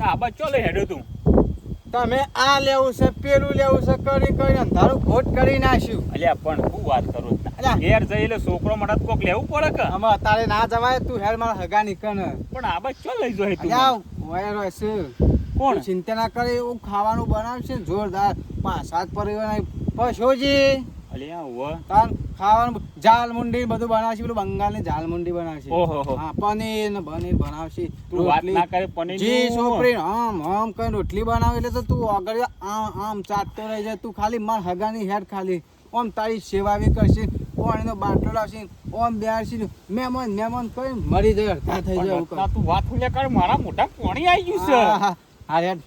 આ બા ચો લઈ હેડ્યો તું તમે આ લેવું છે પેલું લેવું છે કરી અંધારું ખોટ કરી નાખ્યું. અલ્યા પણ શું વાત કરો અલ્યા. ઘેર જઈ એટલે છોકરો માટે કોક લેવું પડે કે અમે અત્યારે ના જવાય તું હેડ મારા હગા નીકળ. પણ આ બા ચો લઈ જોય તું અલ્યા વયર હશે કોણ તું ચિંતા ના કરે એવું ખાવાનું બનાવશે ને જોરદાર 5-7 પરિવાર પશોજી અલ્યા ઓ ખાવાનું જાલ મુંડી બધું બનાવશે પેલું બંગાળની જાલ મુંડી બનાવશે. ઓહો હા પનીર ને પનીર બનાવશે. તું વાત ના કરે પનીર જી છોકરી આમ કઈ રોટલી બનાવી એટલે તો તું આગળ આમ ચાટતો રહી જાય. તું ખાલી માર હગાની હેડ ખાલી ઓમ તારી સેવા બી કરશે પાણીનો બાટલો લાવશે ઓમ બેહાડશે મહેમાન કઈ મરી જાય અડધા થઈ જાય. તું વાત ફૂલ્યા કર મારા મોટા પાણી આવી ગયું છે. હા હેડ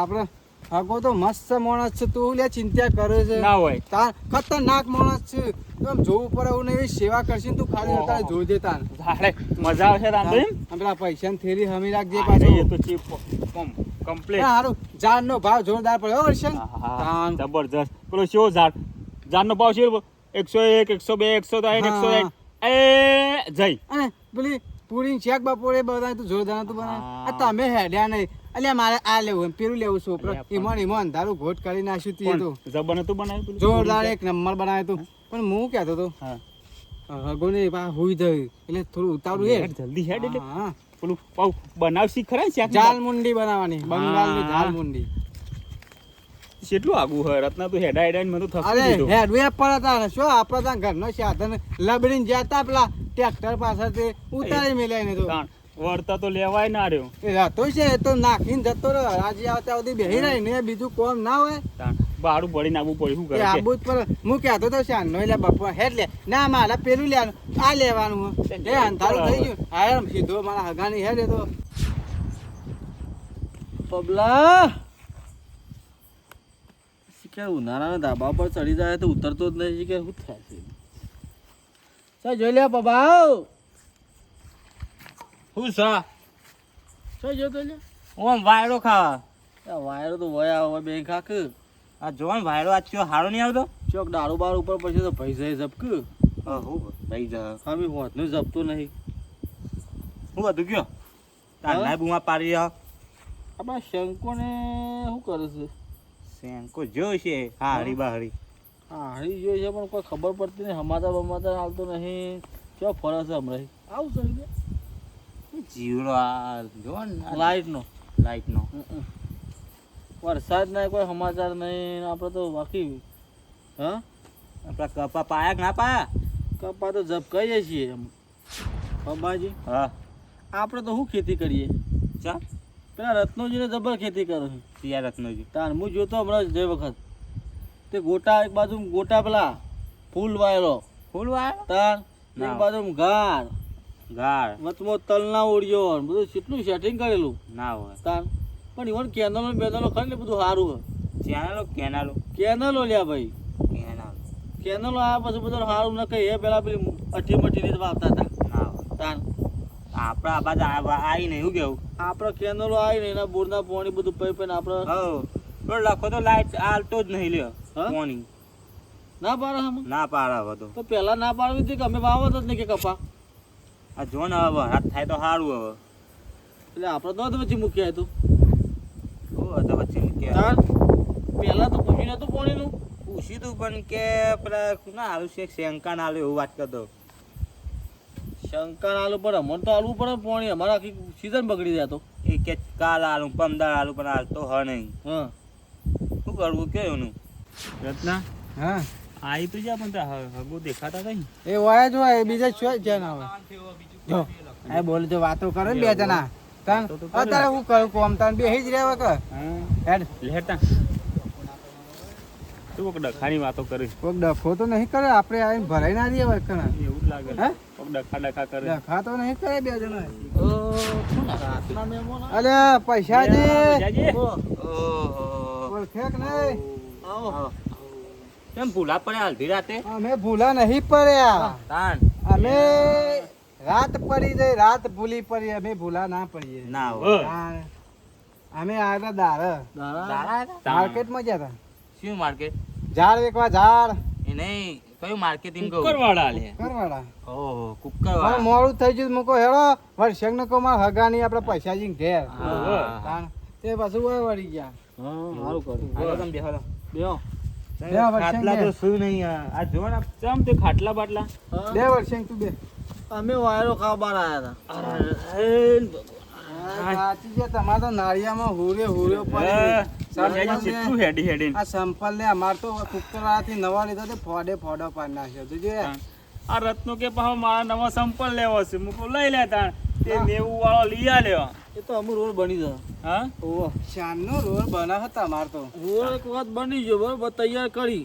આપણે હગો તો મસ્ત માણસ છે તું લે ચિંતા કરે છે ના હોય તાર ખતરનાક માણસ છે તું જોવું પડે એવું નહીં સેવા કરશે તું ખાલી અત્યારે જોઈ દે તાર મજા આવશે રાંધો એમ પેલા પૈસા ની થેલી હમી રાખજે એ પાછું. તો ચીપ કમ્પ્લીટ સારું ઝાડ નો ભાવ જોરદાર પડ્યો હર્ષન. જબરજસ્ત પેલો શો ઝાડ નો ભાવ છે 101 102 103 160 એ જઈ અને પેલી પૂરી શેક બપોરે બધા તું જોરદાર તું બનાવ. તમે હેડ્યા નહીં અલ્યા મારે આ લેવું પેલું લેવું છોકરો ઈમણ અંધારું ઘોટ કરી નાખ્યું તું તો જબર નતું બનાવ્યું જોરદાર એક નંબર બનાવ્યો તું. પણ હું કહેતો હતો હગો ને હુઈ જાય એટલે થોડું ઉતારું એ જલ્દી હેડ એટલે હા પેલું પાવ બનાવશી ખરા છે જાલ મુંડી બનાવવાની બંગાળની જાલ મુંડી. કેટલું આગું હોય રત્ના તું હેડા હેડા મને તો અરે થતું દીધું હેડવે પડે તારે શું આપડે ત્યાં ઘરનો સાધન લબડીને જતા પેલા ટ્રેક્ટર પાછળથી ઉતારી મેલાય ને તો વળતા તો લેવાય ના રહ્યો એ હતો છે એ તો નાખીને જતો રહ્યો આજે આવતા સુધી બેહી રહી ને બીજું કોમ ના હોય બારું પડીને આવવું પડે શું એ કરે આબુ જ પર હું કહેતો તો શાનનો એટલે બપોર હેડ લે ના મારે પેલું લેવાનું આ લેવાનું એ અંધારું થઈ ગયું હા સીધો મારા હગાની હેડ એ તો પબલા કે ઉનાળાના ધાબા પર ચડી જાય તો ઉતરતો જ નહીં કે શું થાય છે. સર જોઈ લે પબાવ શું સા સર જોતો લે ઓમ વાયરો ખાવા વાયરો તો વયા હવે બે ખાક આ જોન વાયરો આ ચો હારો નહીં આવતો ચોક દારૂ બાર ઉપર પછી તો ભાઈ જાય ઝપક હું ભાઈ જા ખામી હોતનું ઝપતું નહીં. હું બધું ગયો તાર ના બુમા પાડી રહ્યો આપણા શંકોને શું કરે છે સેંકો જોઈ છે હારી બારી હા હરી જોઈ છે પણ કોઈ ખબર પડતી નહીં હમાતા બમાતા આવતો નહીં ચો ફરે છે હમણાં આવશે જીવડો આ જોન લાઈટનો લાઈટ નો વરસાદ નહીં કોઈ સમાચાર નહીં આપણે તો બાકી હા આપડા કપા પાયા કે ના પાયા કપા તો ઝપકાઈએ છીએ એમ બાબાજી હા આપણે તો શું ખેતી કરીએ ચા પેલા રત્નોજીને જબર ખેતી કરે છે સિયા રત્નજી તાર હું જોતો હમણાં જે વખત તે ગોટા એક બાજુ ગોટા પેલા ફૂલ વાયેલો ફૂલ વાયો તાર એક બાજુ ગાળ ગાળ વચમાં તલના ઓળિયો બધું કેટલું સેટિંગ કરેલું ના હોય તાર પણ ઇવન કેનલો બેનલો ખરી ને બધું સારું હોય કેનાલો કેનલો લ્યા ભાઈ કેનલો આવ્યા પછી બધું સારું ન કહી એ પેલા પેલી અઠી મઠીને જ વાવતા હતા ના હોય તાર આપડા બાજુ આવી ને એવું કેવું આપણે કેનલો આવી ને એના બોરના પાણી બધું પઈ પઈને આપણે હવ લખો તો લાઈટ આલતો જ નહીં લ્યો પાણી ના પાડે હમ ના પાડા હતો તો પહેલા ના પાડવી હતી કે અમે વાવત જ નહીં કે કપા આ જો ને હવે હાથ થાય તો સારું હવે એટલે આપણે તો વચ્ચે મૂક્યા હતું તો વચ્ચે તાર પહેલા તો પૂછ્યું નતું પાણીનું પૂછ્યું તું પણ કે પેલા ના આવ્યું છે શેંકા ના આવ્યું એવું વાત કરતો શંકર આલુ પણ અમને તો આલવું પડે પાણી અમારે આખી સીઝન બગડી જાય તો એ કે કાલ આલું પમદાર આલું પણ હાલ તો હ નહીં હા શું કરવું કે એનું રત્ના હા આવી તો જા પણ હગું દેખાતા કઈ એ હોય જ હોય બીજા શું છે ના હોય જો એ બોલે તો વાતો કરે ને બે જણા તન અત્યારે હું કરું કોમ તન બેહી જ રહેવા કે હેડ લેતા તું કોક ડખાની વાતો કરી કોક ડખો તો નહીં કરે આપણે આવીને ભરાઈ ના દઈએ હોય કણા એવું જ લાગે હે કોક ડખા કરે ડખા તો નહીં કરે બે જણા રાતના મહેમાન અલે પૈસા દે જાજી ઓળખે કે નહીં આવો કેમ ભૂલા પડે અડધી રાતે અમે ભૂલા નહીં પડ્યા તાન અમે રાત પડી જાય રાત ભૂલી પડી અમે ભૂલા ના પડીએ ના હોય તાણ. અમે આવ્યા દાર દાડા માર્કેટમાં ગયા હતા શું માર્કેટ ઝાડ વેકવા ઝાડ એ નહીં કયું માર્કેટિંગ કહું કુકરવાળા લે કરવાડા ઓહો મારે કુકરવાળા મોડું થઈ ગયું મૂકો હેડો વર્ષેક ને કહો મારે હગાની આપણે પૈસાજી ઘેર હા. તાણ. તે પાછું ઓય વળી ગયા હા સારું કર્યું હાલો તમે બેહો બેહો બે ખાટલા તો વર્ષે શું નહીં આ જો ને ચમ તે ખાટલા બાટલા 2 વર્ષે તું બે અમે વાયરો ખાવા બહાર આવ્યા હતા સાચી છે તમારે તો નાળિયામાં હુર્યો પૈસાજી કેટલું હેડી હેડી આ સંપલ ને અમાર તો કુકરવાળાથી નવા લીધો તે ફોડે ફોડો પાડી નાખ્યો તું જોયે? આ રત્નો કે પાછો મારા નવા સંપલ લેવો છે મૂકો લઈ લેતા તે 90 વાળો લઈ આલ્યો એ તો અમુ રોડ બની જાય હા ઓહો શાનનો રોડ બનાવ તમાર તો રોડ એક વખત બની ગયો બરોબર તૈયાર કરી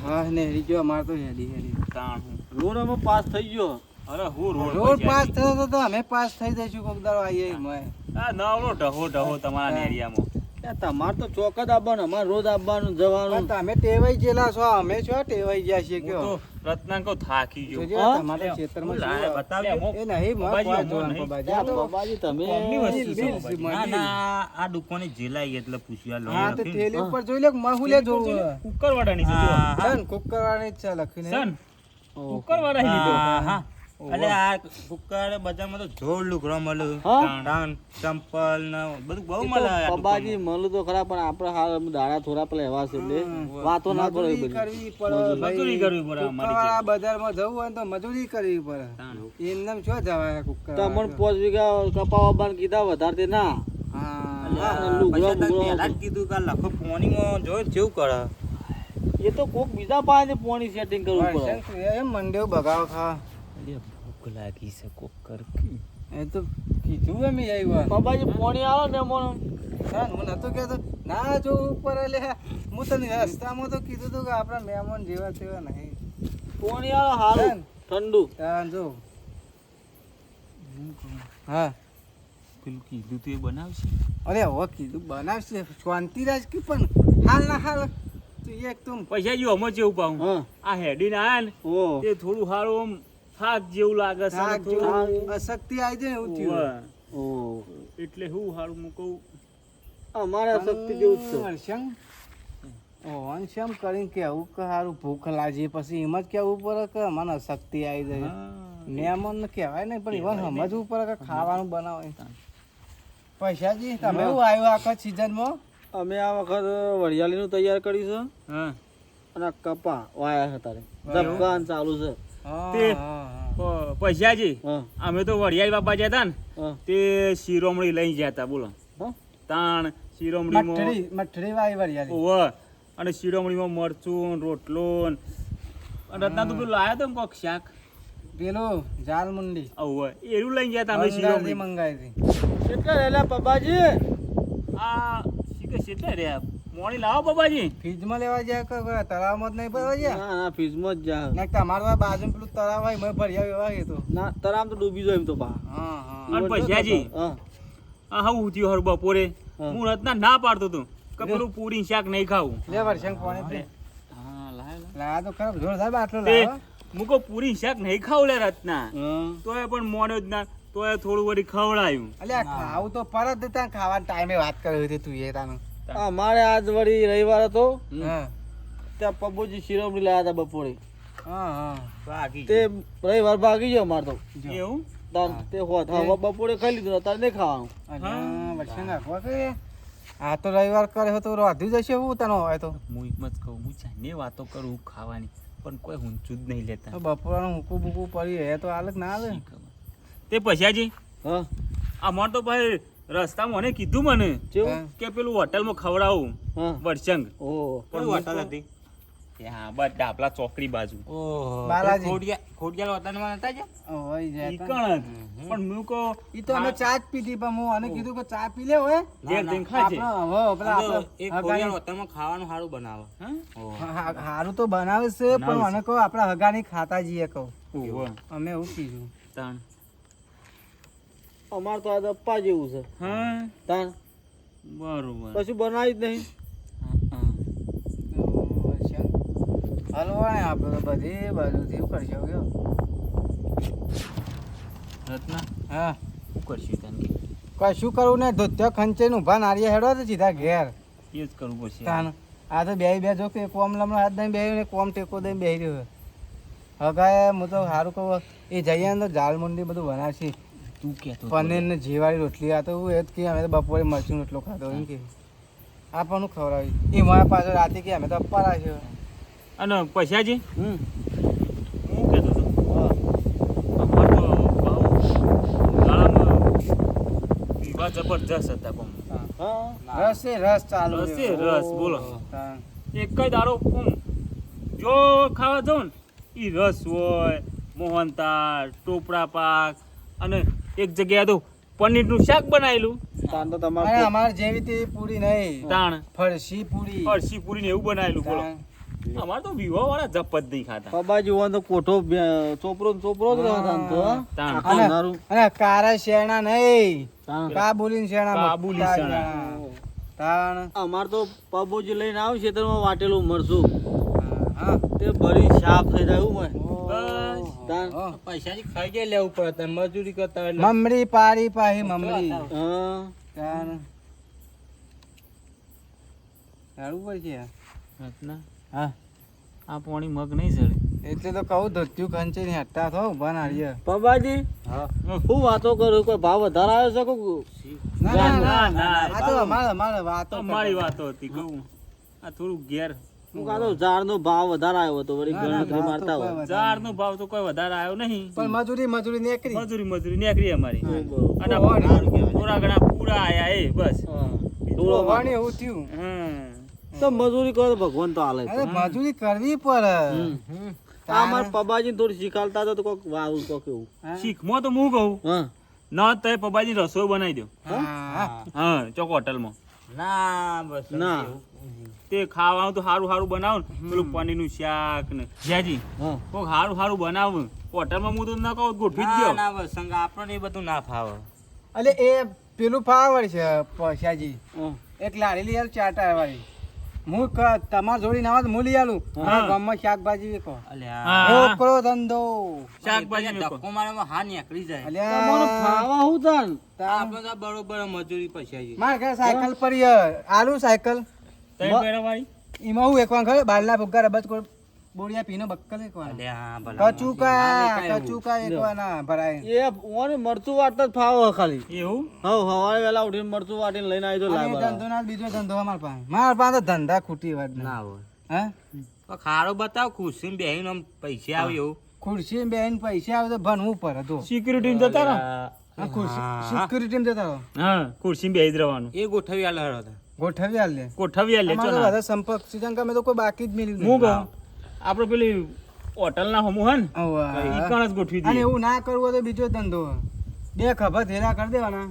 હા ને હેરી જો અમાર તો હેડી તાણ હું. રોડ અમે પાસ થઈ ગયો અરે હું રોડ પાસ થયો તો અમે પાસ થઈ જઈશું કોક દાડો આવીએ મોય આ નવરો ઢહો તમારા નેરિયામાં તમારે તો ચોક જ આવવાનું અમારે રોજ આવવાનું જવાનું તમે ટેવાઈ ગયેલા છો અમે છો ટેવાઈ ગયા છીએ હું કયો તો રત્નાન કહું થાકી ગયો જોજો હા? તમારા ખેતરમાં લાય, શું? બતાવજો. એ નહીં મોય બાબાજી, કોઈ અમો જોવાનું નહીં. બાબાજી. આ તો બાબાજી તમે કોમની વસ્તુ છે બિલ, બાબાજી. બિલ. ના ના આ દુકાને જેલાઈ એટલે પૂછ્યા લો હા તો થેલી ઉપર જોઈ લે મહુ લે જોવું કુકરવાળાની છે જો. સન કુકરવાળાની જ છે લખીને સન કુકરવાળા લીધો હા એટલે આ કુકર બજારમાં તો જોર લુગડો મળે હા? ટાણ ચંપલ ને બધું બહુ એ મળે તો આ બાબાજી દુકાનમાં. મળું તો ખરા પણ આપણે હાલ દાડા થોડા પેલા એવા છે એટલે વાતો ના કરો એ મજૂરી બધી કરવી પડે મજૂરી કરવી પડે અમારી કુકરવાળા બજારમાં જવું હોય ને તો મજૂરી કરવી પડે એમને શું જવાય કુકર તમને 5 વીઘા કપાવા બાન કીધા વધારે તે ના હા લુગડો પછી તમે લુગડો. પહેલા જ કીધું કે આ લખો પોણીમાં જો જેવું કરે એ તો કોક બીજા પાસે પોણી સેટિંગ કરવું પડે એમ મંડ્યો બગાવ ખા ભૂખ લાગી છે કુકર એ તો કીધું એમ આવ્યું બાબાજી પોણી આવે ને મને સન હું નતો કહેતો ના જો ઉપર લે હું તને રસ્તામાં તો કીધું તું કે આપણા મહેમાન જેવા તેવા નહીં પોણી આવે હારું ઠંડુ ત્યાં જો હા પેલું કીધું તું એ બનાવશે અરે હવે કીધું બનાવશે શાંતિ રાજ કે પણ હાલ ના હાલ તું એક તું પૈસા જેવું અમે જેવું પાઉં હા આ હેડીને આયા ને ઓ તે થોડું સારું આમ થાક જેવું લાગે છે શાક થોડું જેવું અશક્તિ આવી જાય ને એવું થયું હોવે. ઓ એટલે હું સારું હું કહું અમારે શક્તિ જેવું જ છે હર્ષંગ ઓન શેમ કરીને કેવું કે સારું ભૂખ લાગી પછી એમ જ કેવું પડે કે મને શક્તિ આવી જાય મહેમાન ને કહેવાય ને પણ એવા સમજવું પડે કે ખાવાનું બનાવે પૈસાજી તમે શું આવ્યું આખા સિઝનમાં અમે આ વખત વરિયાળીનું તૈયાર કર્યું છે હા અને કપા વાયા છે તારે દબકાન ચાલુ છે તે- પૈસાજી હા અમે તો વડિયાળી બાપા જતા ને હા તે શિરોમણી લઈ ગયા હતા બોલો હા તાણ શિરોમણીમાં મઠડી વાળી વરિયાળી ઓવે અને શિરોમણીમાં મરચું રોટલો ને અને રત્ના તો પેલું લાયા તો ને કોક શાક પેલું જાલ મુંડી ઓવે એરું લઈ ગયા હતા અમે બંગાળથી શિરોમણી મંગાવી હતી કેટલા રહેલા બાબાજી આ શીખે કેટલા રહ્યા મોડી લાવો બાબાજી ફ્રીજમાં લેવા જાય કે તળાવમાં જ નહીં ભરવા જાય ના ના ફ્રીજમાં જ જા ને તમારું આ બાજુ પેલું તળાવ હોય મેં ભર્યા વ્યવહાર એ તો ના તરામ તો ડૂબી જાય એમ તો પા હા હા અને પૈસાજી હા આ હું થયું હર બપોરે હા. હું રત્ના ના પાડતો હતો કે પેલું પૂરી શાક નહીં ખાવું લે વર્ષંગ પાણી પી હા લાય લા તો ખરાબ જોરદાર બાટલો તે લાવો મુકો પૂરી શાક નહીં ખાવું લે રત્ના હા તોય પણ મોડો જ ના તોય થોડું વળી ખવડાયું અલ્યા ખાવું તો પરત દેતા ખાવાના ટાઈમે વાત કરી હતી તું એ તાનું અમારે આજ વળી રવિવાર હતો હા ત્યાં પપ્પુજી શિરોમણી લાયા હતા બપોરે હા હા ભાગી તે રવિવાર ભાગી ગયો અમારે તો એવું તે હોત હવે બપોરે ખાઈ લીધું અત્યારે નહીં ખાવાનું અલ્યા વર્ષંગ આખવા કે આ તો રવિવાર કરે તો રાધું જશે હું તને હોય તો હું એક મત કહું હું જાને વાતો કરું ખાવાની પણ કોઈ ઊંચું જ નહીં લેતા બપોરનું હુકું બુકું પડી હે તો હાલ ના હાલે શી ખબર. તે પૈસાજી હા અમાર તો ભાઈ રસ્તામાં મને કીધું મને કેવું કે પેલું હોટલમાં ખવડાવું હા વર્ષંગ ઓહો કોઈ હોટલ હતી ત્યાં બસ ડાપલા ચોકડી બાજુ ઓહો બાલાજી. ખોડિયાલ હોટલમાં નતા ગયા હોય ઈ જાય કણ જ. પણ હું કહું ઈ તો અમે ચા જ પીધી પણ હું આને કીધું કે ચા પી લે હોય ઘેર જઈને ખાય છે આપણે હવે પેલા એ આપણે ખોડિયાલ હોટલમાં ખાવાનું સારું બનાવે હા? ઓહો. હારું તો બનાવે છે પણ મને કહો આપણા હગાની ખાતા જઈએ કહું ઓહો. અમે એવું કીધું તાણ. અમારે તો આ અપ્પા જેવું છે હા તાન બરોબર કશું બનાવી જ નહીં હા, હલવા ને આપણે તો બધી બાજુથી એવું કરશો ગયો હા. રત્ના હા શું કરશું તને કશું કરવું ને ધોત્યો ખંચે ને ઊભા નારિયા હેડો તો સીધા ઘેર એ જ કરવું પડશે તાન આ તો બે જો કે કોમ લમણો હાથ દઈને બે ને કોમ ટેકો દઈને બેહી રહ્યો હગાય હું તો સારું કહું એ જઈએ ને તો જાળ મુંડી બધું બનાવશે તું કહેતો પનીર ને જીવાળી રોટલી આ તો હું એ જ કે અમે તો બપોરે મરચું રોટલો ખાતો એમ કે આપણને ખવડાવી એ મારા પાસે રાતે કે અમે તો અપ્પા રાખ્યો અને પૈસાજી હમ હું કહેતો હતો અમાર તો બહુ ગાળામાં પીવા જબરજસ્ત હતા પણ હા રસ છે રસ ચાલુ રસ છે, રસ બોલો તાણ. એક જ દારો જો ખાવા જાઉં ને એ રસ હોય મોહનતાળ ટોપરા પાક અને એક જગ્યાએ તો પનીરનું શાક બનાવેલું તાન તો અને તમારે અમારે જેવી તેવી પૂરી નહીં તાણ ફરસી પૂરી અળસી પૂરીને એવું બનાવેલું બોલો તાણ. અમારે તો વિવાહ વાળા જપત નહીં ખાતા પબાજી હોય તો કોઠો ચોપરો ને ચોપરો જ રહે તાન તો હા? તાણ. આખું અને અંધારું. અને કારા શેરણા નહીં તાન. કાબુલી શેરણા કાબુલી મોટા શેરણા. શેરણા. તાણ અમાર તો પબોજી લઈને આવ ખેતરમાં વાટેલું મરસું હા તે બરી સાફ થઈ જાય એવું હોય બસ. તાન હા. પૈસાથી ખાઈ ગયા લેવું પડે તને મજૂરી કરતા હોય એટલે. મમરી પારી પાહી મમરી હા તાણ સારું પડશે રત્ના, હા આ પોણી મગ નહીં ચડે એટલે તો કહું ધોત્યું ખંચી ની હટ્ટા થો ઉભા ના રહીએ. પબાજી હું વાતો કરું કોઈ ભાવ વધારે આવ્યો છે કોઈ ના ના ના ના, આ તો અમારે વાતો અમારી વાતો હતી કહું આ થોડું ઘેર હું કાતો ઝાડનો ભાવ વધારે આવ્યો હતો વળી ના, ના, ગણતરી ભાવ તો મારતા કોઈ હોય વધારે ઝાડનો ભાવ તો કોઈ વધારે આવ્યો નહીં પણ મજૂરી નીકળી મજૂરી નીકળી અમારી અને સારું કહેવાય. થોડા ઘણા પૂરા આયા એ બસ હા. તો વાણી એવું થયું હમ. તો મજૂરી કરો તો ભગવાન તો હાલે અરે મજૂરી કરવી પડે આ મારા પબાજી થોડી શીખાલતા હતા તો કોક વાવ કોક એવું શીખમાં તો હું કહું હા ન તો પપ્પાજી રસોઈ બનાવી દો હા હા ચોક હોટલમાં ના બસ ના. તે ખાવાનું તો સારું સારું બનાવો ને પેલું પનીરનું શાક ને જ્યાજી હા કોક સારું સારું બનાવું હોટલમાં હું તો ના કહું ગોઠવી જ ના દો ના બસ સંગ આપણને એ બધું ના ફાવે એટલે એ પેલું ફાવર છે પૈસાજી હા. એક લારી લઈ આલ ચાટા વાળી હું તમાર જોડી ના આવે તો હું લઈ આલું હા. ગામમાં શાકભાજી વેકો અલ્યા હા. રોકડો ધંધો શાકભાજી વેચો. ધક્કો મારે હા નીકળી જાય તમારો અલ્યા ખાવા હું તાન આપણે તો બરોબર મજૂરી પૈસાજી માર ઘરે સાયકલ પડી આલુ સાયકલ તઈ પહેરવાળી? એમાં હું એકવાર ખબર બારના ભૂગા રબત કોડ બોડિયા પીનો બક્કલ એકવાર અલ્યા હા ભલા કચુકા એકવાર ના ભરાય એ ઓને મરચું વાટતા જ ફાવો ખાલી એવું હવ હવારે વેલા ઉઠીને મરચું વાટીને લઈને આવી તો અને લાવ એ ધંધો ના બીજો ધંધો મારા પાસે તો ધંધા ખૂટી વાત ના હોય હે તો ખારો બતાવ ખુશી બેહીને આમ પૈસા આવે એવું ખુરશી બેન પૈસા આવે તો ભણવું પડે તો સિક્યુરિટી જતા રહો આ ખુરશી સિક્યુરિટી જતા રહો હા ખુરશી બેહી જ રહેવાનું એ ગોઠવી આલે હળો હતા ગોઠવી આલ લે ગોઠવી આલે અમારે ચો તો ના. બધા સંપર્ક સીધા અમે તો કોઈ બાકી જ મિલ્યું હું કહું આપણે પેલી હોટલના હમું હે ને ઈ કણ જ ગોઠવી અને દઈએ એવું ના કરવું હોય તો બીજો ધંધો બે ખભા ધેરા કરી દેવાના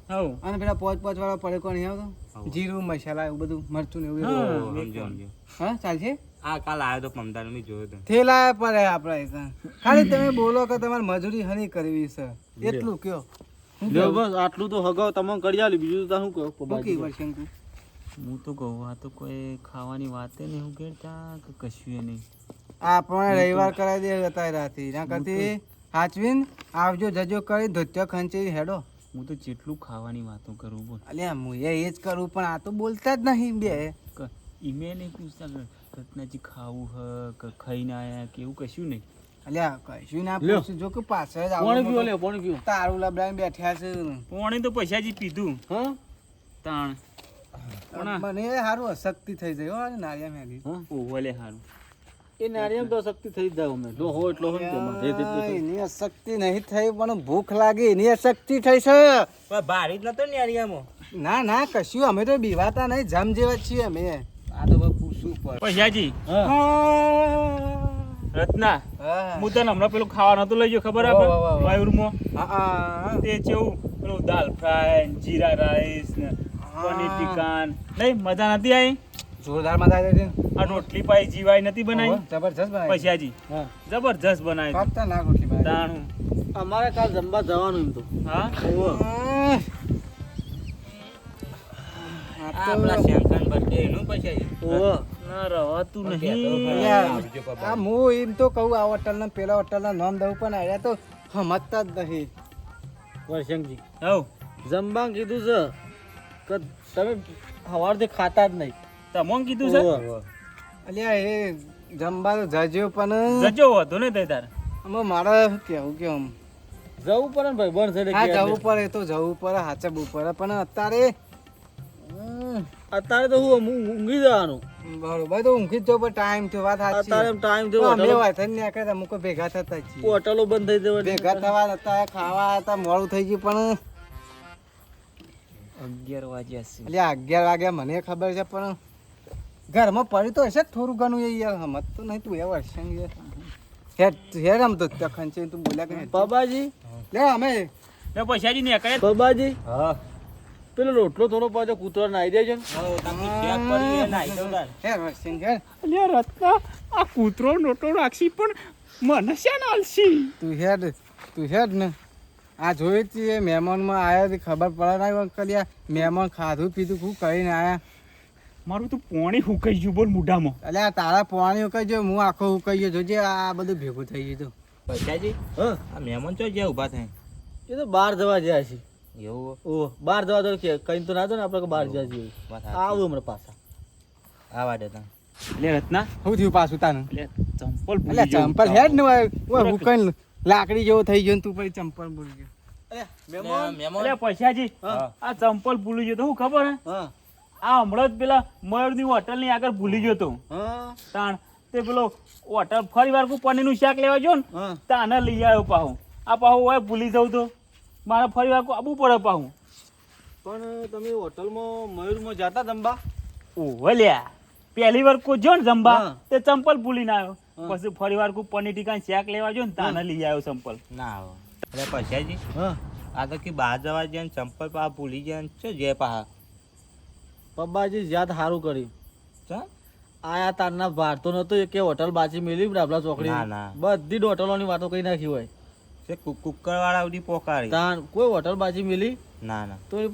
હવ અને પેલા પોચ વાળા પડે કોણ આવતો જીરું મસાલા એવું બધું મરચું ને એવું હા. એવું. સમજો સમજો હા ચાલશે આ કાલ આવ્યો તો પમદાર મેં જોયો તો થેલા પડે આપણે ત્યાં. ખાલી તમે બોલો કે તમારે મજૂરી હની કરવી છે એટલું કયો હું લ્યો કેવું? બસ આટલું તો હગાવ તમને કરી આલી બીજું તો શું કહું હું કી વાર શંકુ? હું તો કહું આ તો કોઈ ખાવાની વાતે નહીં હું કેતા કે કશું નહીં આપણે રવિવાર કરાવી દે અત્યારે રાતે ના કરતી હાચવીન આવજો જજો કરી ધોત્યો ખંચી હેડો હું તો જેટલું ખાવાની વાતો કરું બોલ અલ્યા હું એ જ કરું પણ આ તો બોલતા જ નહીં બે ઈમે નહીં પૂછતા કે રત્નાજી ખાવું હ કે ખાઈને આયા કે એવું કશું નહીં અલ્યા કશું ના લ્યો. પૂછ્યું જો કે પાછળ જ પાણી પીવો આવું લે પાણી પીવો તારું લબડાઈને બેઠ્યા છે પોણી તો પૈસાજી પીધું હા તાણ પણ મને સારું અશક્તિ થઈ જાય હો નારિયા મેલી ઓવલે હારું એ નારિયેળ તો શક્તિ થઈ જ જાય અમે જો હો એટલો હોય ને તેમાં. જે તેટલું થાય. એની અશક્તિ નહીં થઈ પણ ભૂખ લાગી એની અશક્તિ થઈ છે પણ ભારી જ નતો ને એરિયામાં ના ના કશું અમે તો બીવાતા નહીં જમ જેવા જ છીએ અમે આ તો ભાઈ પૂછવું પડે પૈસાજી હા રત્ના હા. હું તને હમણાં પેલું ખાવા નતું લઈ ગયો ખબર વાહ, વાહ, આપણે વાહ. વાયુરમાં હા. તે જેવું પેલું દાલ ફ્રાય જીરા રાઈસ ને પનીર ટીકાન નહીં મજા નથી આવી જોરદાર મજા આવી છે આ રોટલી પાઈ જીવાય નથી બનાવી જબરજસ્ત બનાવી પૈસાજી હા જબરજસ્ત બનાવી કાપતા ના રોટલી બનાવી. તાણું અમારે કાલ જમવા જવાનું એમ તો હા આ આ તો- પેલા શેંકન બર્થડે એનું પૈસાજી ઓહો. ના રવાતું પણ નહીં કહેતો યાર, આવજો પપ્પા. આ હું એમ તો કહું આ હોટલના પેલા હોટલના નામ દઉં પણ આયા તો સમજતા જ નહીં વરસંગજી હવ જમવા કીધું છે કે તમે સવારથી ખાતા જ નહીં તમોન કીધું છે ઓહો. અલ્યા એ જમવા તો જજો પણ જજો હતો ને તે તાર આમાં મારે શું કેવું કે આમ જવું પડે ને ભાઈ બંધ થઈ હા ગયા જવું પડે તો જવું પડે હાચવવું પડે પણ અત્યારે અત્યારે તો હું ઊંઘી જવાનું બરોબર તો ઊંઘી જ જાઉં પણ ટાઈમ થયો વાત સાચી અત્યારે ટાઈમ તો થયો અમે વાત જ નહીં કરતા અમુક ભેગા થતા છીએ હોટલો બંધ થઈ જવાની ભેગા થવા હતા ખાવા હતા મોડું થઈ ગયું પણ 11 વાગ્યા છે એટલે 11 વાગ્યા મને ખબર છે પણ ઘરમાં પડી તો હશે જ થોડું ઘણું એ યાર હમત તો નહીં તું એ વર્ષે હેડ આમ તો તખન છે તું બોલ્યા કે બાબાજી લે અમે ને પૈસાજી ને કરે બાબાજી હા પેલો રોટલો થોડો પાછો કૂતરો નાઈ દેજો ને હેડ વર્ષે હેડ અલ્યા રત્ના આ કૂતરો નોટો રાખશી પણ મને શ્યાં આલશી તું હેડ ને આ જોઈ હતી મહેમાનમાં આવ્યા ખબર પડે ના અંકલ યાર મહેમાન ખાધું પીધું ખૂબ કરીને આવ્યા મારું તો પોણી હુકાઈ ગયું બોલ મોઢામાં એટલે આ તારા પાણી ઉકાઈ ગયો હું આખો ઉકાઈ ગયો જોજે આ બધું ભેગું થઈ ગયું પૈસાજી હા આ મહેમાન ચો જ્યાં ઊભા થાય એ તો બહાર જવા જાય છે એવું ઓ બહાર જવા તો કે કઈ તો ના દો ને આપણે બહાર જવા જઈએ વાત સાચી. આવું હમણાં પાછા આ વાડે તા એટલે રત્ના શું થયું પાછું તાનું એટલે ચંપલ એટલે ભૂલી ચંપલ હેડ ને ઓય હુકાઈને લાકડી જેવો થઈ ગયો ને તું પછી ચંપલ ભૂલી ગયો મહેમાન એટલે પૈસાજી હા. આ ચંપલ ભૂલી ગયો તો શું ખબર હે હા આ હમણાં જ પેલા મયુરની હોટલની આગળ ભૂલી ગયો તો હા તાણ તે પેલો હોટલ ફરી વાર પનીરનું શાક લેવા જો ને હા તાને લઈ આવ્યો પાહું આ પાહું હોય ભૂલી જાઉં તો મારે ફરી વાર આવવું પડે પાહું પણ તમે હોટલમાં મયુરમાં જતા જમવા ઓહો લ્યા પહેલી વાર કોઈ જો ને જમવા હા. તે ચંપલ ભૂલીને આવ્યો હા. પછી ફરી વાર કોઈ પનીર ટીકા શાક લેવા જો ને તાને લઈ આવ્યો ચંપલ ના આવે એટલે પૈસાજી હા આ તો કે બહાર જવા જાય ને ચંપલ પા ભૂલી જાય ને ચો જે પા પપ્પાજી યાદ સારું કર્યું ચા આયા તારના બહાર તો નતો કે હોટલ બાજી મેલી ડાબલા ચોકડી ના, ના. બધી જ હોટલોની વાતો કઈ નાખી હોય છે કુકર વાળા ઉડી પોકારી તાન કોઈ હોટલ બાજી મેલી ના ના તો એ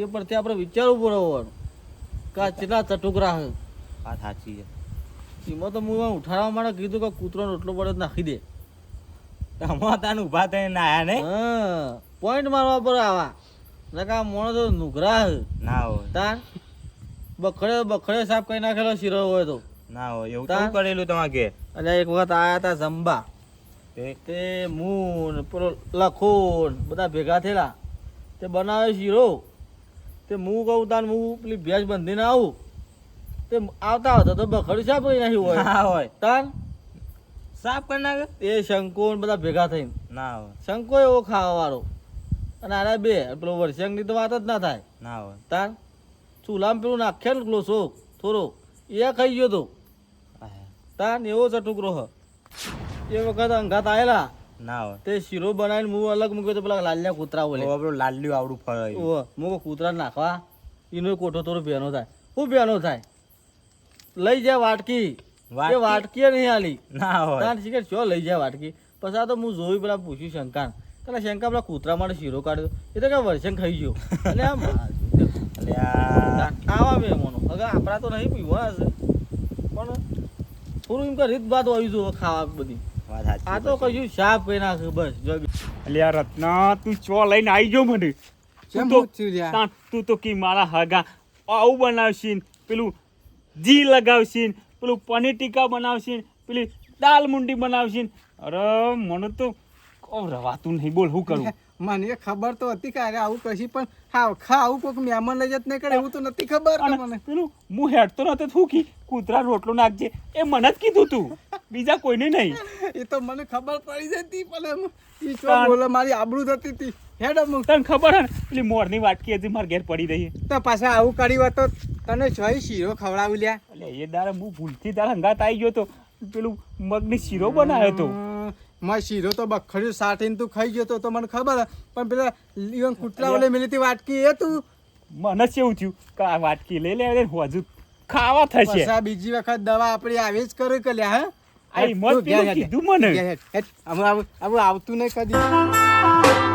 પરથી આપણે વિચારવું પડે હોવાનું કે આ કેટલા ચટુકરા છે વાત સાચી છે એમાં તો હું ઉઠાડવા માટે કીધું કે કૂતરો રોટલો પડે તો નાખી દે અમાર તાન ઊભા થઈને આયા ને હા પોઈન્ટ મારવા પર આવા નકા મોણો તો નુકરા છે ના હોય તાન બખડે સાફ કરી નાખેલો શીરો હોય તો ના હોય એવું તાન? કેવું કરેલું તમારે ઘેર અને એક વખત આયા હતા જંબા તે તે મૂન પેલો લખોન બધા ભેગા થયેલા તે બનાવે શીરો તે હું કહું તાન હું પેલી ભેંસ બંધીને આવું તે આવતા હતા તો બખડી સાફ કરી નાખી હોય ના હોય તાન સાફ કરી નાખે તે શંકો ને બધા ભેગા થઈને ના હોય શંકો એવો ખાવા વાળો અને આના બે પેલો વર્ષંગની તો વાત જ ના થાય ના હોય તાન ચૂલામાં પેલું નાખે ને ક્લોસો થોડો એ ખાઈ ગયો તો તાન એવો ચટુકરો હ એ વખત અંગાત આવેલા ના હોય તે શીરો બનાવીને હું અલગ મૂક્યો તો પેલા લાલ્યા કૂતરા બોલે આપણું લાલ્યું આવડું ફરાયું ઓહો મૂકો કૂતરા નાખવા એનો કોઠો થોડો બેનો થાય શું બેનો થાય લઈ જાય વાટકી એ વાટકી નહીં આલી ના હોય તાન શીખર ચો લઈ જાય વાટકી પછી આ તો હું જોયું પેલા પૂછ્યું શંકા પેલા શંકા પેલા કૂતરા માટે શીરો કાઢ્યો એ તો કઈ વર્ષે ખાઈ ગયો એટલે આમ એટલે આ આવા મહેમાનો હવે આપણા તો નહીં પીવા હશે પણ થોડું એમ કે રીત બાદ આવી જો ખાવા બધી વાત સાચી આ તો કશું સાફ કરી નાખે બસ જો અલ્યા રત્ના તું ચો લઈને આવી ગયો મને કેમ તું તો- થયું લ્યા? તાણ તું તો કી મારા હગા આવું બનાવશીન પેલું જી લગાવશીન પેલું પનીર ટીકા બનાવશીન પેલી દાલ મુંડી બનાવશીન અરે મને તો રવાતું નહીં બોલ શું કરું મને ખબર તો હતી કે અરે આવું કશી પણ હા આવું કોઈક મહેમાન લઈ જત નહીં કરે એવું તો નથી ખબર કે અને મને પેલું હું હેડતો નતો શું કી કૂતરા રોટલો નાખજે એ મને જ કીધું તું બીજા કોઈને નહીં એ તો મને ખબર પડી જતી પણ એમ ઈ શું તાણ. બોલે મારી આબરૂ જતી હતી હેડ અમુક તને ખબર હે ને પેલી મોરની વાટકી હજી મારા ઘેર પડી રહી છે. તો પાછા આવું કર્યું હોત તો તને જોઈ શીરો ખવડાવી લ્યા એટલે એ દાડે હું ભૂલથી તારા હંગાત આવી ગયો તો પેલું મગની શીરો બનાવ્યો તો મેં શીરો તો બખડ્યું સાટીને તું ખાઈ ગયો તો મને ખબર હે. પણ પેલા ઈવન કૂતરા ઓલે મેલી હતી વાટકી એ તું મને જ એવું થયું કે આ વાટકી લઈ લે હજુ ખાવા થશે પછી આ બીજી વખત દવા આપણી આવી જ કરે કે લ્યા હે આ હિંમત પેલું કીધું મને આવતું નહીં કદી